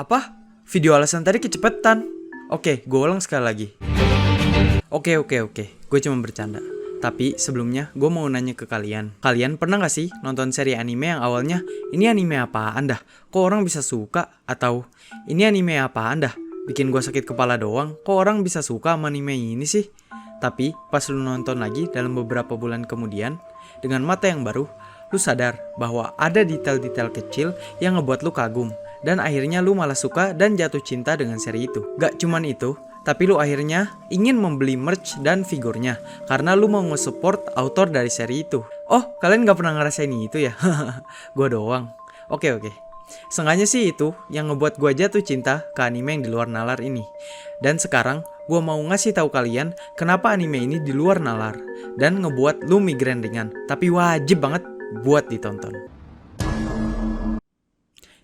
Apa? Video alasan tadi kecepetan. Oke, gue ulang sekali lagi. Oke. Gue cuma bercanda. Tapi sebelumnya gue mau nanya ke kalian. Kalian pernah gak sih nonton seri anime yang awalnya ini anime apaan dah? Kok orang bisa suka? Atau ini anime apaan dah? Bikin gue sakit kepala doang. Kok orang bisa suka sama anime ini sih? Tapi pas lu nonton lagi dalam beberapa bulan kemudian, dengan mata yang baru, lu sadar bahwa ada detail-detail kecil yang ngebuat lu kagum. Dan akhirnya lu malah suka dan jatuh cinta dengan seri itu. Gak cuman itu, tapi lu akhirnya ingin membeli merch dan figurnya karena lu mau nge-support author dari seri itu. Oh, kalian gak pernah ngerasain itu ya? Gua doang. Oke. Sengaja sih itu yang ngebuat gua jatuh cinta ke anime yang di luar nalar ini. Dan sekarang gua mau ngasih tahu kalian kenapa anime ini di luar nalar dan ngebuat lu migrain ringan, tapi wajib banget buat ditonton.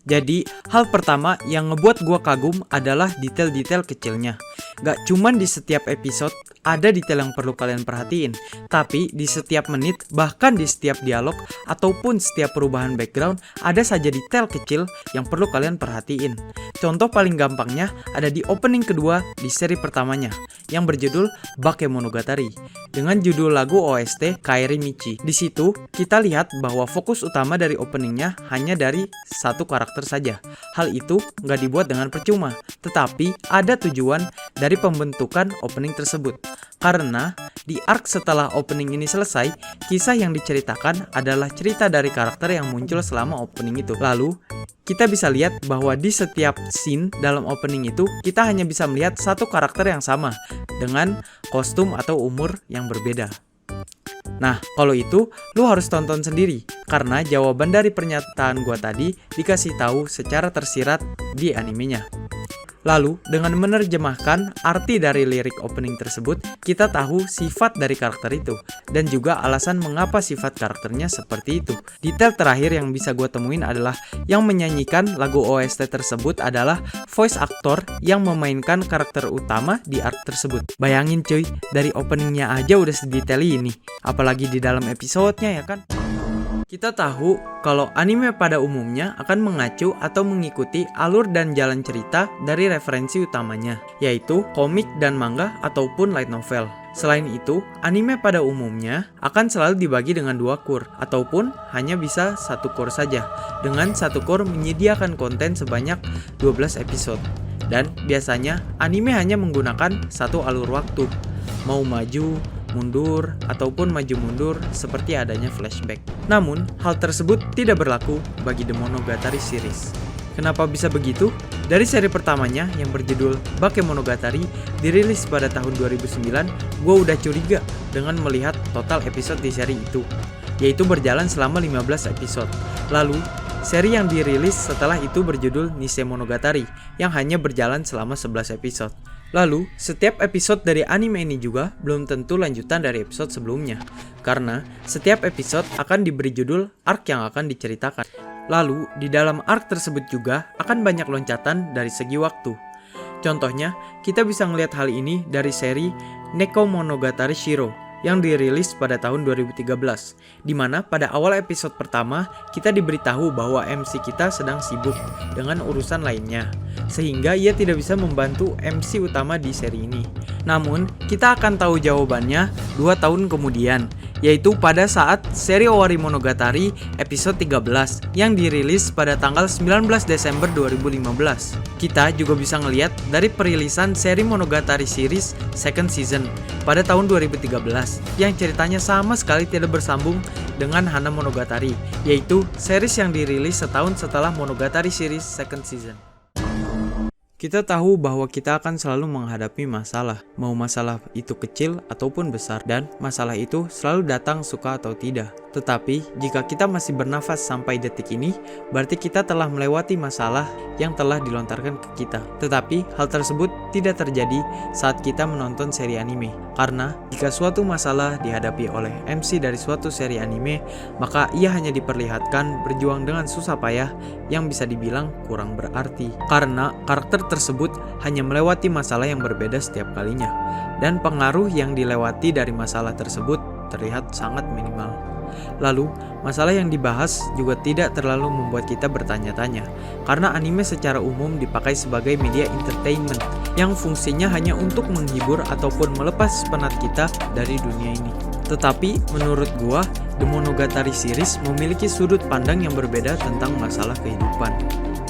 Jadi, hal pertama yang ngebuat gua kagum adalah detail-detail kecilnya. Gak cuman di setiap episode ada detail yang perlu kalian perhatiin, tapi di setiap menit, bahkan di setiap dialog, ataupun setiap perubahan background, ada saja detail kecil yang perlu kalian perhatiin. Contoh paling gampangnya ada di opening kedua di seri pertamanya, yang berjudul Bakemonogatari, dengan judul lagu OST Kairi Michi. Di situ, kita lihat bahwa fokus utama dari openingnya hanya dari satu karakter saja. Hal itu nggak dibuat dengan percuma, tetapi ada tujuan dari pembentukan opening tersebut. Karena di arc setelah opening ini selesai, kisah yang diceritakan adalah cerita dari karakter yang muncul selama opening itu. Lalu, kita bisa lihat bahwa di setiap scene dalam opening itu, kita hanya bisa melihat satu karakter yang sama, dengan kostum atau umur yang berbeda. Nah, kalau itu, lu harus tonton sendiri, karena jawaban dari pernyataan gua tadi dikasih tahu secara tersirat di animenya. Lalu, dengan menerjemahkan arti dari lirik opening tersebut, kita tahu sifat dari karakter itu, dan juga alasan mengapa sifat karakternya seperti itu. Detail terakhir yang bisa gue temuin adalah yang menyanyikan lagu OST tersebut adalah voice actor yang memainkan karakter utama di arc tersebut. Bayangin cuy, dari openingnya aja udah sedetail ini, apalagi di dalam episodenya ya kan? Kita tahu kalau anime pada umumnya akan mengacu atau mengikuti alur dan jalan cerita dari referensi utamanya, yaitu komik dan manga ataupun light novel. Selain itu, anime pada umumnya akan selalu dibagi dengan 2 cour, ataupun hanya bisa 1 cour saja, dengan 1 cour menyediakan konten sebanyak 12 episode. Dan biasanya anime hanya menggunakan 1 alur waktu, mau maju, mundur, ataupun maju mundur seperti adanya flashback. Namun, hal tersebut tidak berlaku bagi The Monogatari series. Kenapa bisa begitu? Dari seri pertamanya yang berjudul Bakemonogatari dirilis pada tahun 2009, gue udah curiga dengan melihat total episode di seri itu, yaitu berjalan selama 15 episode. Lalu, seri yang dirilis setelah itu berjudul Nisei Monogatari yang hanya berjalan selama 11 episode. Lalu, setiap episode dari anime ini juga belum tentu lanjutan dari episode sebelumnya, karena setiap episode akan diberi judul arc yang akan diceritakan. Lalu, di dalam arc tersebut juga akan banyak loncatan dari segi waktu. Contohnya, kita bisa ngelihat hal ini dari seri Neko Monogatari Shiro yang dirilis pada tahun 2013, di mana pada awal episode pertama kita diberitahu bahwa MC kita sedang sibuk dengan urusan lainnya, sehingga ia tidak bisa membantu MC utama di seri ini. Namun, kita akan tahu jawabannya 2 tahun kemudian, yaitu pada saat seri Owari Monogatari episode 13 yang dirilis pada tanggal 19 Desember 2015. Kita juga bisa ngelihat dari perilisan seri Monogatari series second season pada tahun 2013 yang ceritanya sama sekali tidak bersambung dengan Hana Monogatari, yaitu series yang dirilis setahun setelah Monogatari series second season. Kita tahu bahwa kita akan selalu menghadapi masalah, mau masalah itu kecil ataupun besar, dan masalah itu selalu datang suka atau tidak. Tetapi, jika kita masih bernafas sampai detik ini, berarti kita telah melewati masalah yang telah dilontarkan ke kita. Tetapi, hal tersebut tidak terjadi saat kita menonton seri anime. Karena, jika suatu masalah dihadapi oleh MC dari suatu seri anime, maka ia hanya diperlihatkan berjuang dengan susah payah yang bisa dibilang kurang berarti. Karena, karakter tersebut hanya melewati masalah yang berbeda setiap kalinya. Dan pengaruh yang dilewati dari masalah tersebut terlihat sangat minimal. Lalu, masalah yang dibahas juga tidak terlalu membuat kita bertanya-tanya, karena anime secara umum dipakai sebagai media entertainment yang fungsinya hanya untuk menghibur ataupun melepas penat kita dari dunia ini. Tetapi, menurut gua, The Monogatari series memiliki sudut pandang yang berbeda tentang masalah kehidupan.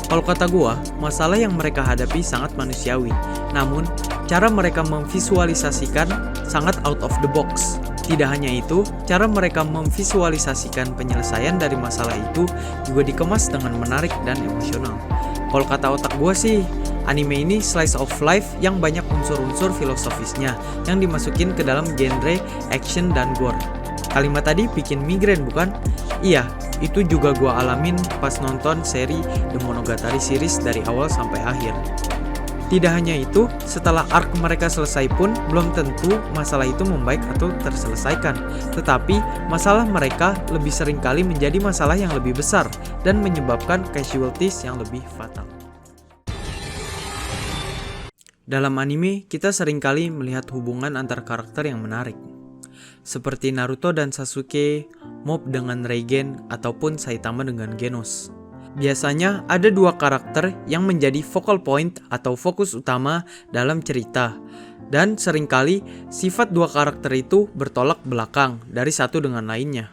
Kalau kata gua, masalah yang mereka hadapi sangat manusiawi, namun cara mereka memvisualisasikan sangat out of the box. Tidak hanya itu, cara mereka memvisualisasikan penyelesaian dari masalah itu juga dikemas dengan menarik dan emosional. Kalau kata otak gua sih, anime ini slice of life yang banyak unsur-unsur filosofisnya yang dimasukin ke dalam genre action dan gore. Kalimat tadi bikin migrain bukan? Iya, itu juga gua alamin pas nonton seri The Monogatari series dari awal sampai akhir. Tidak hanya itu, setelah arc mereka selesai pun belum tentu masalah itu membaik atau terselesaikan. Tetapi masalah mereka lebih sering kali menjadi masalah yang lebih besar dan menyebabkan casualties yang lebih fatal. Dalam anime, kita seringkali melihat hubungan antar karakter yang menarik. Seperti Naruto dan Sasuke, Mob dengan Reigen, ataupun Saitama dengan Genos. Biasanya ada dua karakter yang menjadi focal point atau fokus utama dalam cerita. Dan seringkali sifat dua karakter itu bertolak belakang dari satu dengan lainnya.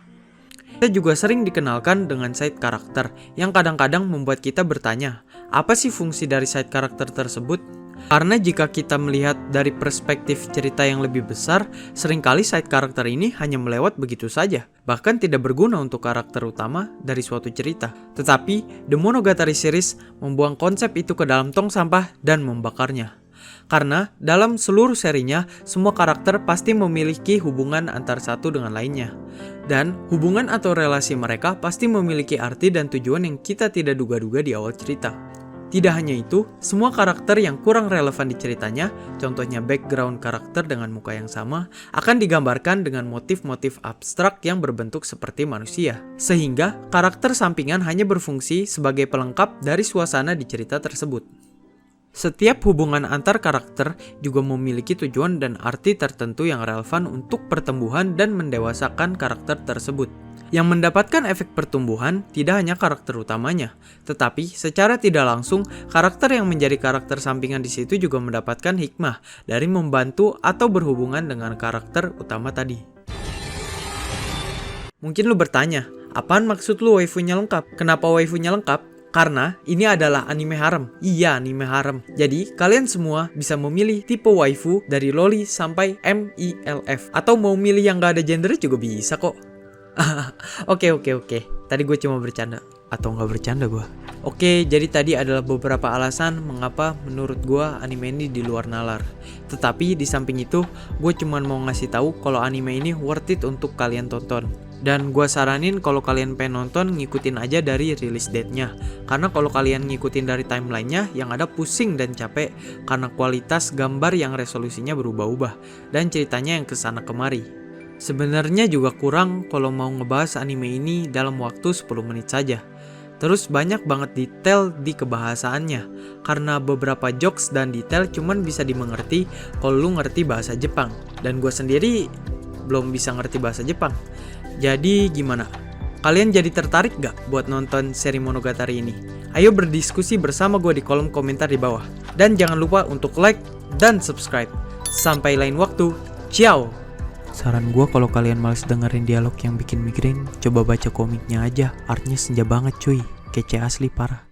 Kita juga sering dikenalkan dengan side karakter yang kadang-kadang membuat kita bertanya, apa sih fungsi dari side karakter tersebut? Karena jika kita melihat dari perspektif cerita yang lebih besar, seringkali side karakter ini hanya melewat begitu saja, bahkan tidak berguna untuk karakter utama dari suatu cerita. Tetapi, The Monogatari series membuang konsep itu ke dalam tong sampah dan membakarnya. Karena dalam seluruh serinya, semua karakter pasti memiliki hubungan antar satu dengan lainnya. Dan hubungan atau relasi mereka pasti memiliki arti dan tujuan yang kita tidak duga-duga di awal cerita. Tidak hanya itu, semua karakter yang kurang relevan di ceritanya, contohnya background karakter dengan muka yang sama, akan digambarkan dengan motif-motif abstrak yang berbentuk seperti manusia. Sehingga, karakter sampingan hanya berfungsi sebagai pelengkap dari suasana di cerita tersebut. Setiap hubungan antar karakter juga memiliki tujuan dan arti tertentu yang relevan untuk pertumbuhan dan mendewasakan karakter tersebut. Yang mendapatkan efek pertumbuhan tidak hanya karakter utamanya, tetapi secara tidak langsung karakter yang menjadi karakter sampingan di situ juga mendapatkan hikmah dari membantu atau berhubungan dengan karakter utama tadi. Mungkin lu bertanya, apaan maksud lu waifunya lengkap? Kenapa waifunya lengkap? Karena ini adalah anime harem. Iya, anime harem. Jadi, kalian semua bisa memilih tipe waifu dari loli sampai MILF. Atau mau milih yang gak ada gender juga bisa kok. Oke. Tadi gue cuma bercanda. Atau gak bercanda gue. Oke, jadi tadi adalah beberapa alasan mengapa menurut gue anime ini di luar nalar. Tetapi di samping itu, gue cuma mau ngasih tahu kalau anime ini worth it untuk kalian tonton. Dan gue saranin kalau kalian pengen nonton, ngikutin aja dari release date-nya. Karena kalau kalian ngikutin dari timeline-nya, yang ada pusing dan capek karena kualitas gambar yang resolusinya berubah-ubah dan ceritanya yang kesana kemari. Sebenarnya juga kurang kalau mau ngebahas anime ini dalam waktu 10 menit saja. Terus banyak banget detail di kebahasaannya, karena beberapa jokes dan detail cuman bisa dimengerti kalau lu ngerti bahasa Jepang. Dan gue sendiri belum bisa ngerti bahasa Jepang. Jadi gimana? Kalian jadi tertarik gak buat nonton seri Monogatari ini? Ayo berdiskusi bersama gue di kolom komentar di bawah. Dan jangan lupa untuk like dan subscribe. Sampai lain waktu, ciao! Saran gue kalau kalian males dengerin dialog yang bikin migrain, coba baca komiknya aja. Artnya senja banget cuy, kece asli parah.